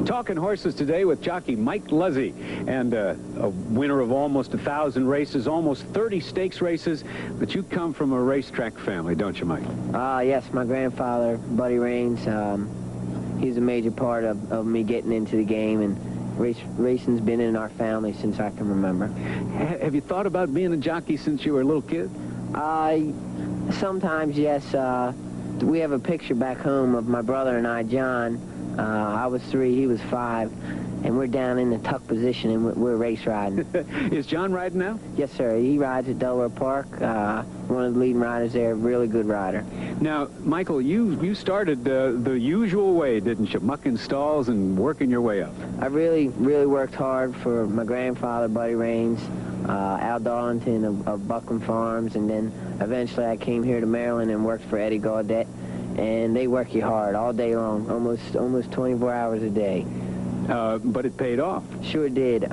Talking horses today with jockey Mike Luzzi, and a winner of almost 1,000 races, almost 30 stakes races. But you come from a racetrack family, don't you, Mike? Yes, my grandfather, Buddy Raines, he's a major part of me getting into the game, and racing's been in our family since I can remember. Have you thought about being a jockey since you were a little kid? Sometimes, yes. We have a picture back home of my brother and I, John. I was 3, he was 5, and we're down in the tuck position, and we're race riding. Is John riding now? Yes, sir. He rides at Delaware Park. One of the leading riders there, really good rider. Now, Michael, you started the usual way, didn't you? Mucking stalls and working your way up. I really worked hard for my grandfather, Buddy Raines, Al Darlington of Buckland Farms, and then eventually I came here to Maryland and worked for Eddie Gaudette. And they work you hard all day long, almost 24 hours a day. But it paid off. Sure did.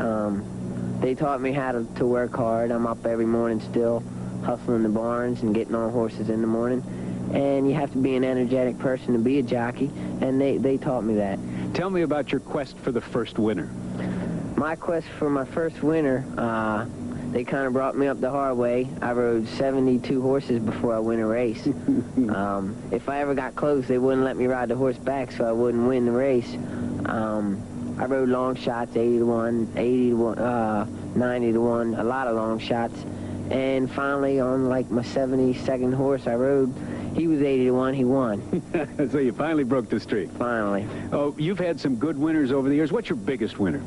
They taught me how to work hard. I'm up every morning still, hustling the barns and getting on horses in the morning. And you have to be an energetic person to be a jockey, and they taught me that. Tell me about your quest for the first winner. My quest for my first winner, they kind of brought me up the hard way. I rode 72 horses before I win a race. If I ever got close, they wouldn't let me ride the horse back, so I wouldn't win the race. I rode long shots, 80 to 1, 80 to 1, 90 to 1, a lot of long shots. And finally, on like my 72nd horse I rode, he was 80 to 1, he won. So you finally broke the streak. Finally. Oh, you've had some good winners over the years. What's your biggest winner?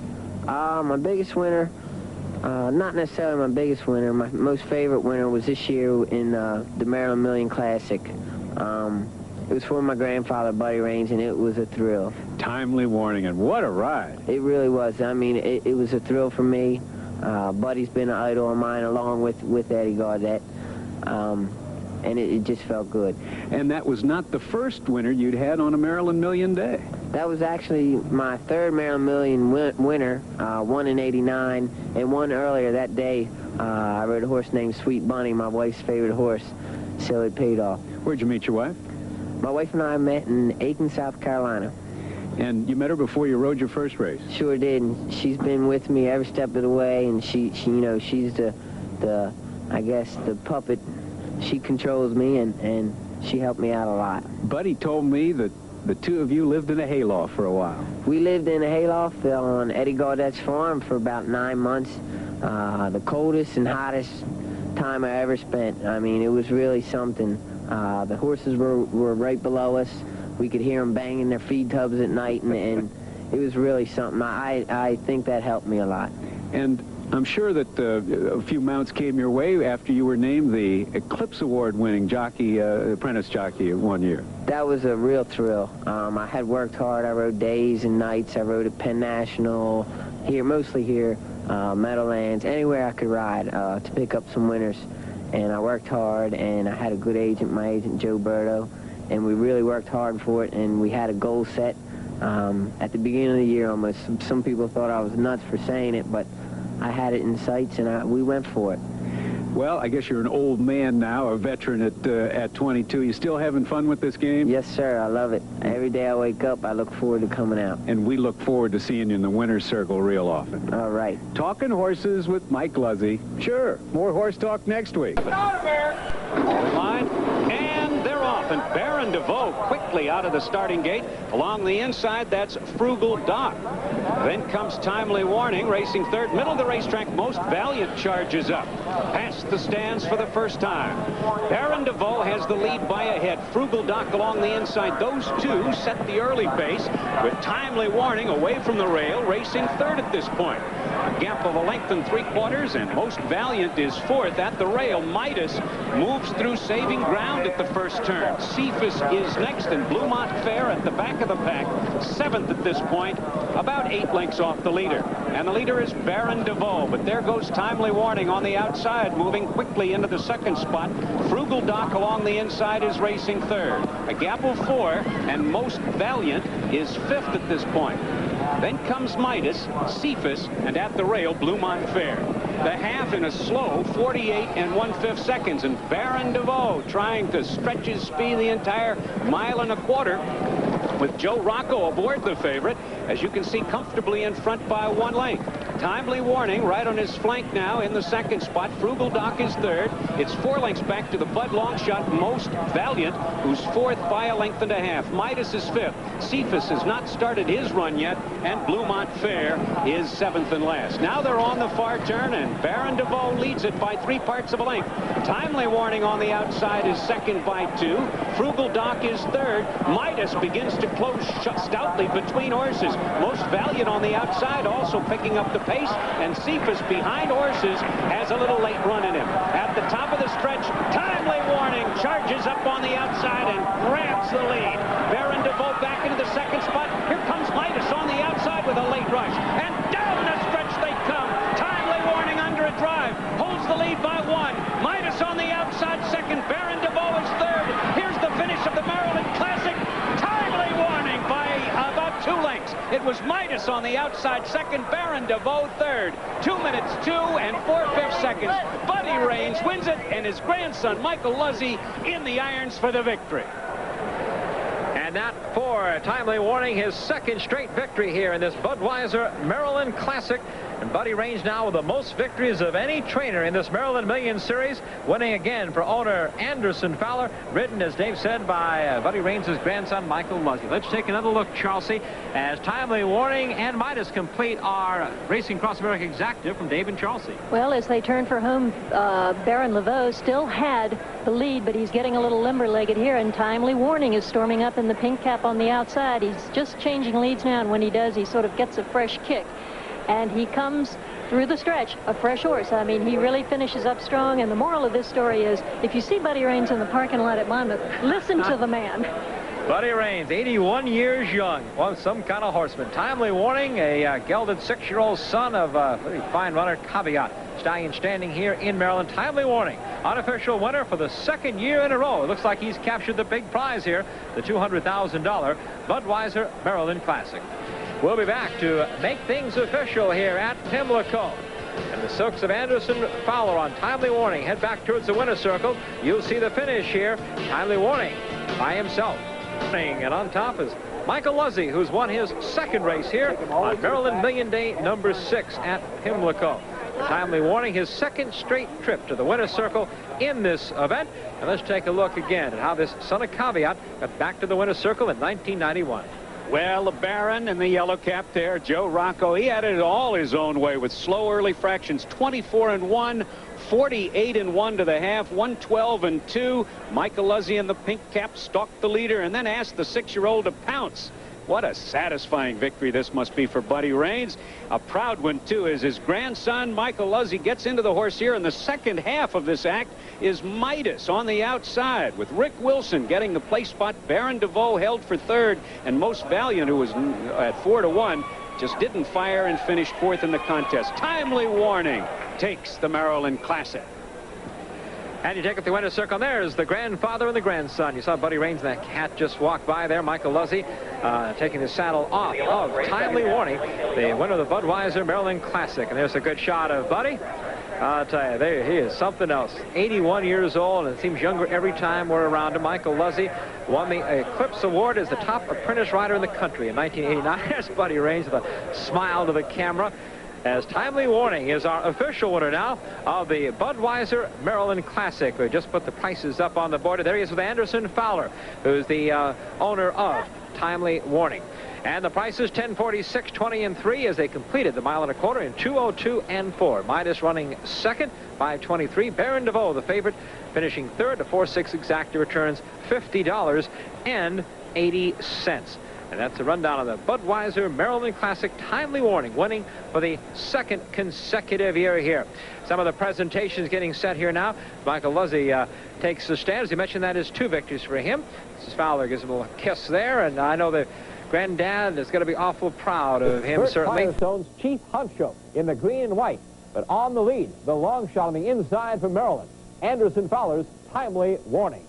My biggest winner, not necessarily my biggest winner. My most favorite winner was this year in the Maryland Million Classic. It was for my grandfather, Buddy Raines, and it was a thrill. Timely warning, and what a ride. It really was. I mean, it was a thrill for me. Buddy's been an idol of mine along with Eddie Gaudette. And it just felt good. And that was not the first winner you'd had on a Maryland Million day. That was actually my 3rd Maryland Million winner, one in '89, and one earlier that day. I rode a horse named Sweet Bunny, my wife's favorite horse, so it paid off. Where'd you meet your wife? My wife and I met in Aiken, South Carolina. And you met her before you rode your first race? Sure did. And she's been with me every step of the way, and she you know, she's the I guess, the puppet. She controls me, and she helped me out a lot. Buddy told me that the two of you lived in a hayloft for a while. We lived in a hayloft on Eddie Gaudette's farm for about 9 months. The coldest and hottest time I ever spent. I mean, it was really something. The horses were right below us. We could hear them banging their feed tubs at night, and it was really something. I think that helped me a lot. And I'm sure that a few mounts came your way after you were named the Eclipse Award-winning jockey, apprentice jockey one year. That was a real thrill. I had worked hard. I rode days and nights. I rode at Penn National, here, mostly here, Meadowlands, anywhere I could ride to pick up some winners. And I worked hard, and I had a good agent, my agent Joe Berto, and we really worked hard for it, and we had a goal set at the beginning of the year almost. Some people thought I was nuts for saying it, but I had it in sights, and we went for it. Well, I guess you're an old man now, a veteran at 22. You still having fun with this game? Yes, sir. I love it. Every day I wake up, I look forward to coming out. And we look forward to seeing you in the winner's circle real often. All right. Talking horses with Mike Luzzi. Sure. More horse talk next week. Line, and they're off. And Baron DeVoe quickly out of the starting gate. Along the inside, that's Frugal Doc. Then comes Timely Warning, racing 3rd. Middle of the racetrack, Most Valiant charges up. Past the stands for the first time. Baron DeVoe has the lead by a head. Frugal Doc along the inside. Those two set the early pace, with Timely Warning away from the rail, racing 3rd at this point. A gap of 1 3/4 lengths, and Most Valiant is 4th at the rail. Midas moves through saving ground at the first turn. Cephas is next, and Bluemont Fair at the back of the pack, 7th at this point, about 8 lengths off the leader. And the leader is Baron DeVoe, but there goes Timely Warning on the outside, moving quickly into the 2nd spot. Frugal Doc along the inside is racing 3rd. A gap of 4, and Most Valiant is 5th at this point. Then comes Midas, Cephas, and at the rail, Bluemont Fair. The half in a slow 48 1/5 seconds, and Baron DeVoe trying to stretch his speed the entire 1 1/4 miles. with Joe Rocco aboard the favorite, as you can see, comfortably in front by 1 length. Timely Warning right on his flank now in the second spot. Frugal Doc is third. It's 4 lengths back to the Bud Longshot Most Valiant, who's fourth by 1.5 lengths. Midas is fifth. Cephas has not started his run yet, and Bluemont Fair is seventh and last. Now they're on the far turn, and Baron DeVoe leads it by 3/4 of a length. Timely Warning on the outside is second by 2. Frugal Doc is third. Midas begins to close stoutly between horses. Most Valiant on the outside also picking up the pace, and Cephas behind horses has a little late run in him. At the top of the stretch, Timely Warning charges up on the outside and grabs the lead. Baron DeVoe back into the second spot. Here comes Midas on the outside with a late rush, and down the stretch they come. Timely Warning under a drive, holds the lead by 1. Midas on the outside second. Baron DeVoe is third. Here's the finish of the Maryland Classic. Timely Warning by about 2 lengths. It was Midas on the outside second, Baron DeVoe third. 2 minutes 2 and 4/5 seconds. Buddy Raines wins it, and his grandson Michael Luzzi in the irons for the victory. And that for Timely Warning, his second straight victory here in this Budweiser Maryland Classic. And Buddy Raines now with the most victories of any trainer in this Maryland Million Series, winning again for owner Anderson Fowler, ridden, as Dave said, by Buddy Raines' grandson Michael Luzzi. Let's take another look, Chelsea, as Timely Warning and Midas complete our Racing Cross America Exactive from Dave and Chelsea. Well, as they turn for home, Baron Laveau still had the lead, but he's getting a little limber-legged here, and Timely Warning is storming up in the pink cap on the outside. He's just changing leads now, and when he does, he sort of gets a fresh kick. And he comes through the stretch, a fresh horse. I mean, he really finishes up strong, and the moral of this story is, if you see Buddy Raines in the parking lot at Monmouth, listen to the man. Buddy Raines, 81 years young, was some kind of horseman. Timely Warning, a gelded 6-year-old son of a very fine runner, Caveat. Stallion standing here in Maryland. Timely Warning, unofficial winner for the 2nd year in a row. It looks like he's captured the big prize here, the $200,000 Budweiser Maryland Classic. We'll be back to make things official here at Pimlico. And the Silks of Anderson Fowler on Timely Warning head back towards the winner's circle. You'll see the finish here. Timely Warning by himself. And on top is Michael Luzzi, who's won his 2nd race here on Maryland Million Day number 6 at Pimlico. Timely Warning, his 2nd straight trip to the winner's circle in this event. And let's take a look again at how this son of Caveat got back to the winner's circle in 1991. Well, the Baron and the yellow cap there, Joe Rocco, he had it all his own way with slow early fractions, 24-1, 48-1 to the half, 112-2. Michael Luzzi in the pink cap stalked the leader and then asked the 6-year-old to pounce. What a satisfying victory this must be for Buddy Raines. A proud one, too, as his grandson, Michael Luzzi, gets into the horse here. In the second half of this act is Midas on the outside, with Rick Wilson getting the place spot. Baron DeVoe held for third, and Most Valiant, who was at 4-1, just didn't fire and finished fourth in the contest. Timely Warning takes the Maryland Classic. And you take up the winner's circle. There's the grandfather and the grandson. You saw Buddy Raines and that cat just walk by there. Michael Luzzi taking the saddle off of Timely Warning, the winner of the Budweiser Maryland Classic. And there's a good shot of Buddy. I'll tell you, there he is, something else. 81 years old, and it seems younger every time we're around him. Michael Luzzi won the Eclipse Award as the top apprentice rider in the country in 1989. There's Buddy Raines with a smile to the camera, as Timely Warning is our official winner now of the Budweiser Maryland Classic. We just put the prices up on the board. There he is with Anderson Fowler, who's the owner of Timely Warning. And the prices, 10:46, 20, and 3 as they completed the 1.25 miles in 2:02 and 4. Midas running second, 5:23. Baron DeVoe, the favorite, finishing third. The 4-6 exacta returns $50.80. And that's a rundown of the Budweiser Maryland Classic. Timely Warning winning for the 2nd consecutive year here. Some of the presentations getting set here now. Michael Luzzi takes the stand. As you mentioned, that is 2 victories for him. Mrs. Fowler gives him a little kiss there, and I know the granddad is going to be awful proud of him, certainly. Firestone's Chief Honcho in the green and white, but on the lead, the long shot on the inside from Maryland, Anderson Fowler's Timely Warning.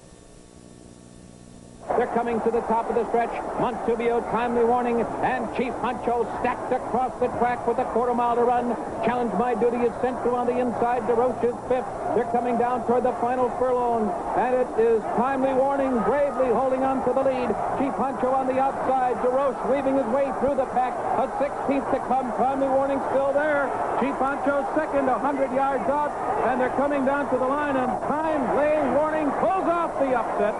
They're coming to the top of the stretch. Montubio, Timely Warning, and Chief Honcho stacked across the track with a quarter-mile to run. Challenge My Duty is sent through on the inside. DeRoche is fifth. They're coming down toward the final furlong, and it is Timely Warning bravely holding on to the lead. Chief Honcho on the outside. DeRoche weaving his way through the pack. A 16th to come. Timely Warning still there. Chief Honcho second, 100 yards out, and they're coming down to the line, and Timely Warning pulls off the upset.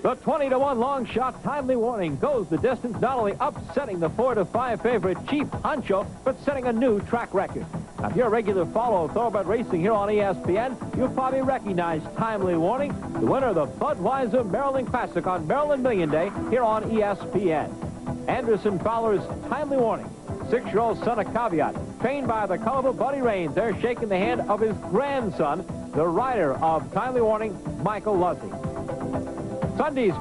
The 20-to-1 long shot, Timely Warning, goes the distance, not only upsetting the 4-to-5 favorite Chief Honcho, but setting a new track record. Now, if you're a regular follower of Thoroughbred Racing here on ESPN, you'll probably recognize Timely Warning, the winner of the Budweiser Maryland Classic on Maryland Million Day here on ESPN. Anderson Fowler's Timely Warning, 6-year-old son of Caveat, trained by the colorful Buddy Raines. They're shaking the hand of his grandson, the rider of Timely Warning, Michael Luzzi. Sunday's